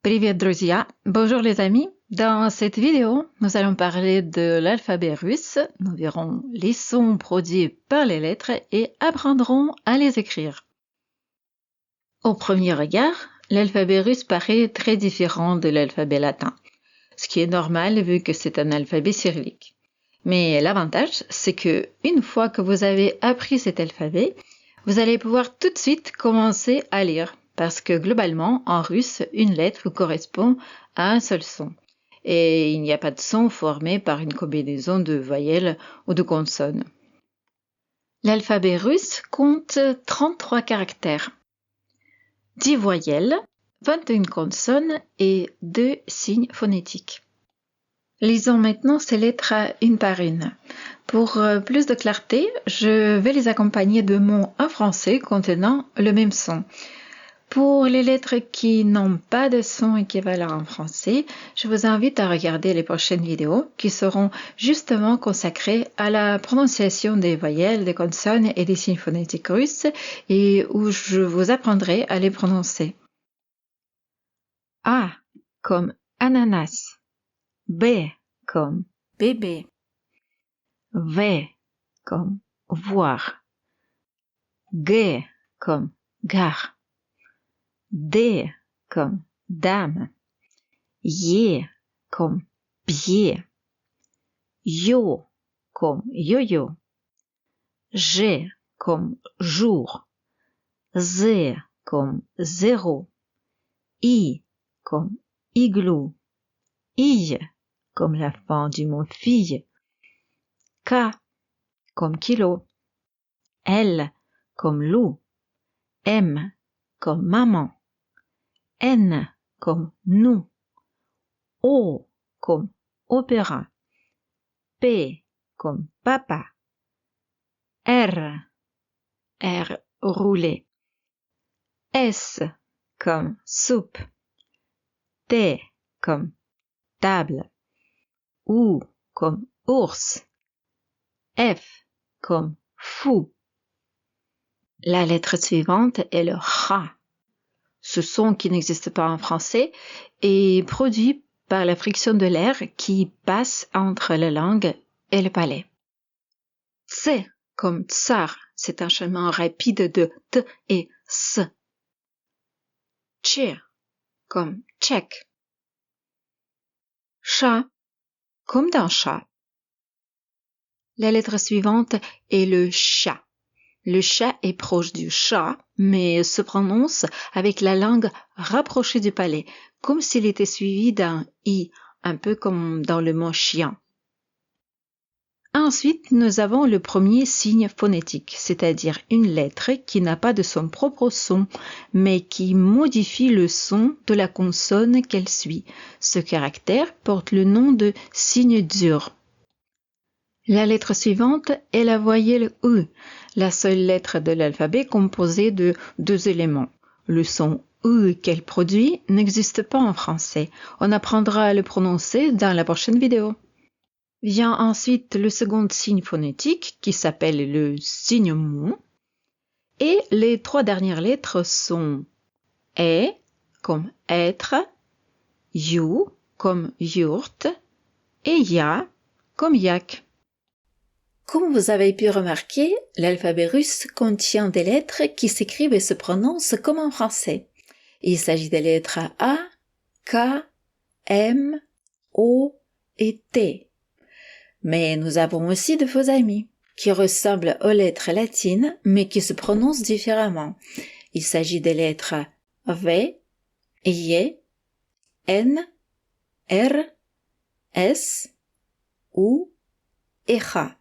Привет, друзья! Bonjour les amis! Dans cette vidéo, nous allons parler de l'alphabet russe. Nous verrons les sons produits par les lettres et apprendrons à les écrire. Au premier regard, l'alphabet russe paraît très différent de l'alphabet latin, ce qui est normal vu que c'est un alphabet cyrillique. Mais l'avantage, c'est que une fois que vous avez appris cet alphabet, vous allez pouvoir tout de suite commencer à lire. Parce que globalement, en russe, une lettre correspond à un seul son. Et il n'y a pas de son formé par une combinaison de voyelles ou de consonnes. L'alphabet russe compte 33 caractères, 10 voyelles, 21 consonnes et 2 signes phonétiques. Lisons maintenant ces lettres une par une. Pour plus de clarté, je vais les accompagner de mots en français contenant le même son. Pour les lettres qui n'ont pas de son équivalent en français, je vous invite à regarder les prochaines vidéos qui seront justement consacrées à la prononciation des voyelles, des consonnes et des signes phonétiques russes et où je vous apprendrai à les prononcer. A comme ananas, B comme bébé, V comme voir, G comme gare, D comme dame, Y comme pied, Yo comme yo-yo, G comme jour, Z comme zéro, I comme igloo, I comme la fin du mot fille, K comme kilo, L comme loup, M comme maman, N comme nous, O comme opéra, P comme papa, R roulé, S comme soupe, T comme table, U comme ours, F comme fou. La lettre suivante est le H. Ce son qui n'existe pas en français est produit par la friction de l'air qui passe entre la langue et le palais. Ts comme tsar, c'est un changement rapide de T et S. Tch comme tchèque. Chat comme dans chat. La lettre suivante est le chat. Le chat est proche du chat, mais se prononce avec la langue rapprochée du palais, comme s'il était suivi d'un i, un peu comme dans le mot chien. Ensuite, nous avons le premier signe phonétique, c'est-à-dire une lettre qui n'a pas de son propre son, mais qui modifie le son de la consonne qu'elle suit. Ce caractère porte le nom de signe dur. La lettre suivante est la voyelle U, la seule lettre de l'alphabet composée de 2 éléments. Le son U qu'elle produit n'existe pas en français. On apprendra à le prononcer dans la prochaine vidéo. Vient ensuite le second signe phonétique qui s'appelle le signe mou. Et les 3 dernières lettres sont E comme être, You comme yourte et Ya comme yak. Comme vous avez pu remarquer, l'alphabet russe contient des lettres qui s'écrivent et se prononcent comme en français. Il s'agit des lettres A, K, M, O et T. Mais nous avons aussi de faux amis, qui ressemblent aux lettres latines, mais qui se prononcent différemment. Il s'agit des lettres V, Y, N, R, S, U et H.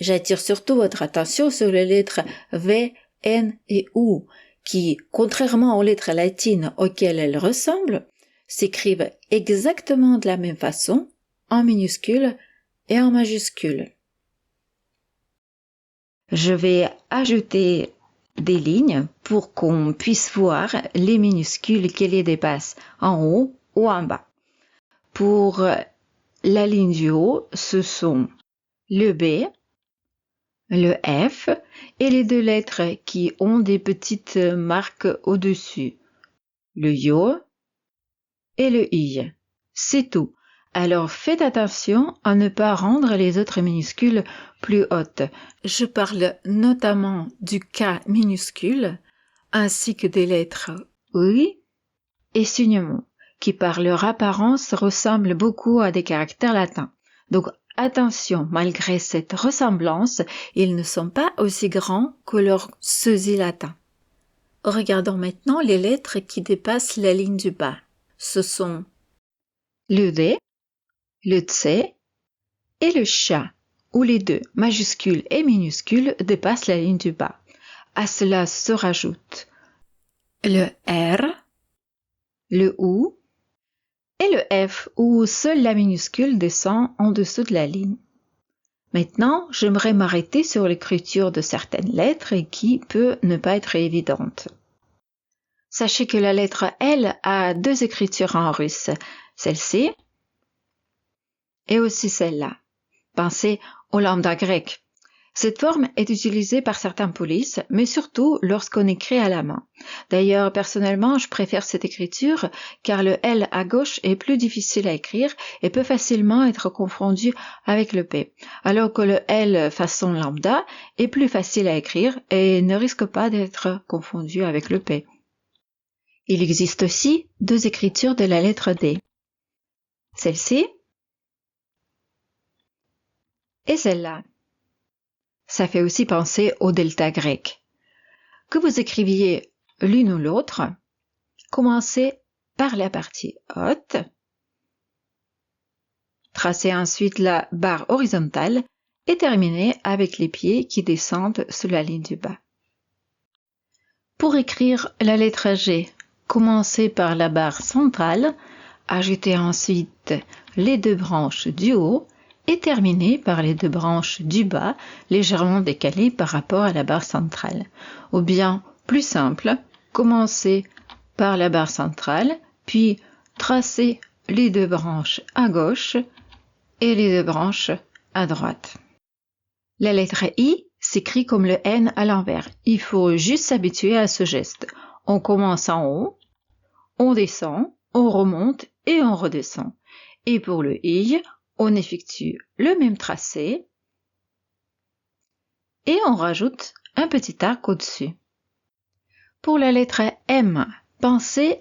J'attire surtout votre attention sur les lettres V, N et U, qui, contrairement aux lettres latines auxquelles elles ressemblent, s'écrivent exactement de la même façon, en minuscules et en majuscules. Je vais ajouter des lignes pour qu'on puisse voir les minuscules qui les dépassent, en haut ou en bas. Pour la ligne du haut, ce sont le B, le F et les 2 lettres qui ont des petites marques au-dessus, le Yo et le I. C'est tout. Alors faites attention à ne pas rendre les autres minuscules plus hautes. Je parle notamment du K minuscule, ainsi que des lettres UI et signement, qui par leur apparence ressemblent beaucoup à des caractères latins. Donc attention, malgré cette ressemblance, ils ne sont pas aussi grands que leurs sosie latins. Regardons maintenant les lettres qui dépassent la ligne du bas. Ce sont le D, le C et le CH, où les deux, majuscules et minuscules, dépassent la ligne du bas. À cela se rajoute le R, le OU et le F, où seule la minuscule descend en dessous de la ligne. Maintenant, j'aimerais m'arrêter sur l'écriture de certaines lettres qui peut ne pas être évidente. Sachez que la lettre L a deux écritures en russe, celle-ci et aussi celle-là. Pensez au lambda grec. Cette forme est utilisée par certaines polices, mais surtout lorsqu'on écrit à la main. D'ailleurs, personnellement, je préfère cette écriture car le L à gauche est plus difficile à écrire et peut facilement être confondu avec le P, alors que le L façon lambda est plus facile à écrire et ne risque pas d'être confondu avec le P. Il existe aussi deux écritures de la lettre D. Celle-ci et celle-là. Ça fait aussi penser au delta grec. Que vous écriviez l'une ou l'autre, commencez par la partie haute, tracez ensuite la barre horizontale et terminez avec les pieds qui descendent sur la ligne du bas. Pour écrire la lettre G, commencez par la barre centrale, ajoutez ensuite les deux branches du haut et terminez par les deux branches du bas, légèrement décalées par rapport à la barre centrale. Ou bien, plus simple, commencez par la barre centrale, puis tracez les deux branches à gauche et les deux branches à droite. La lettre I s'écrit comme le N à l'envers. Il faut juste s'habituer à ce geste. On commence en haut, on descend, on remonte et on redescend. Et pour le I, on effectue le même tracé et on rajoute un petit arc au-dessus. Pour la lettre M, pensez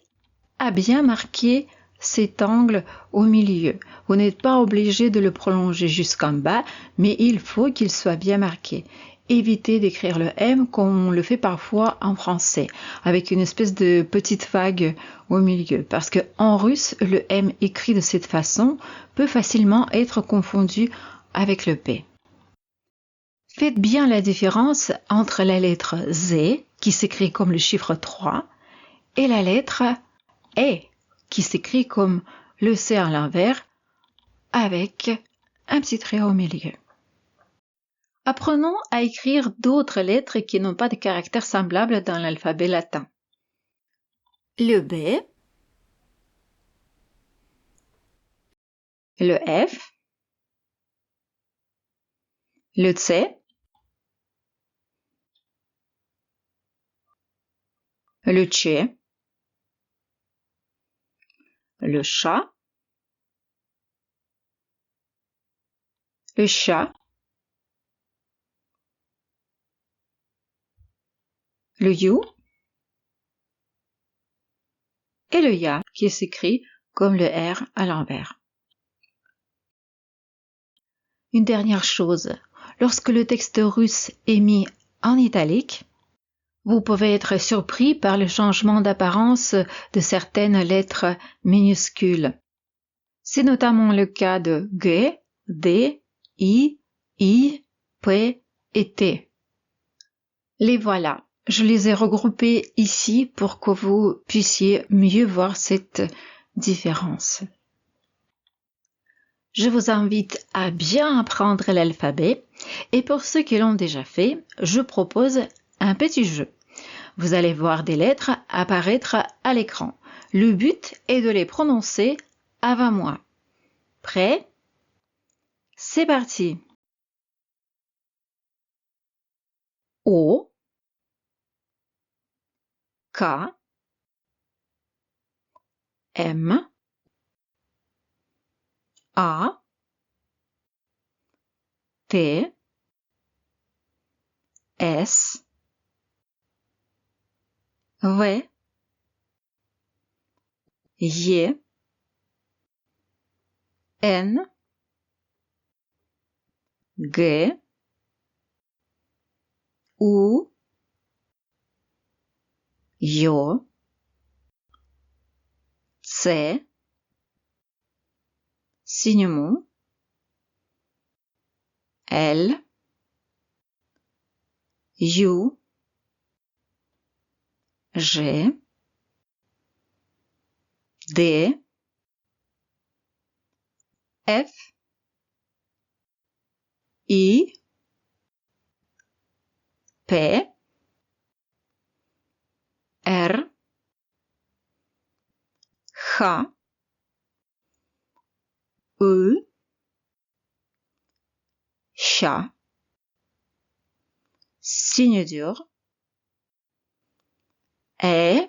à bien marquer cet angle au milieu. Vous n'êtes pas obligé de le prolonger jusqu'en bas, mais il faut qu'il soit bien marqué. Évitez d'écrire le M comme on le fait parfois en français, avec une espèce de petite vague au milieu, parce que en russe, le M écrit de cette façon peut facilement être confondu avec le P. Faites bien la différence entre la lettre Z, qui s'écrit comme le chiffre 3, et la lettre E, qui s'écrit comme le C à l'envers, avec un petit trait au milieu. Apprenons à écrire d'autres lettres qui n'ont pas de caractères semblables dans l'alphabet latin. Le B, le F, le C, le Tché, le chat, le chat, le you et le ya qui s'écrit comme le R à l'envers. Une dernière chose, lorsque le texte russe est mis en italique, vous pouvez être surpris par le changement d'apparence de certaines lettres minuscules. C'est notamment le cas de G, D, I, P et T. Les voilà. Je les ai regroupés ici pour que vous puissiez mieux voir cette différence. Je vous invite à bien apprendre l'alphabet et pour ceux qui l'ont déjà fait, je propose un petit jeu. Vous allez voir des lettres apparaître à l'écran. Le but est de les prononcer avant moi. Prêt? C'est parti. O, K, M, A, T, S, V, J, N, G, U, J, C, signement, L, U, G, D, F, I, P, R, H, U, Ch, signe dur, E,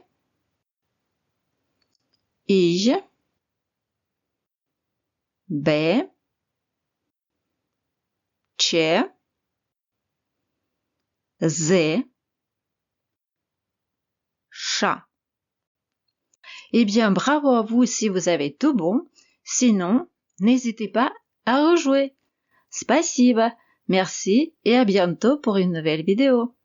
I, B, Ch, Z, Ch. Eh bien, bravo à vous si vous avez tout bon. Sinon, n'hésitez pas à rejouer. Spasiba. Merci et à bientôt pour une nouvelle vidéo.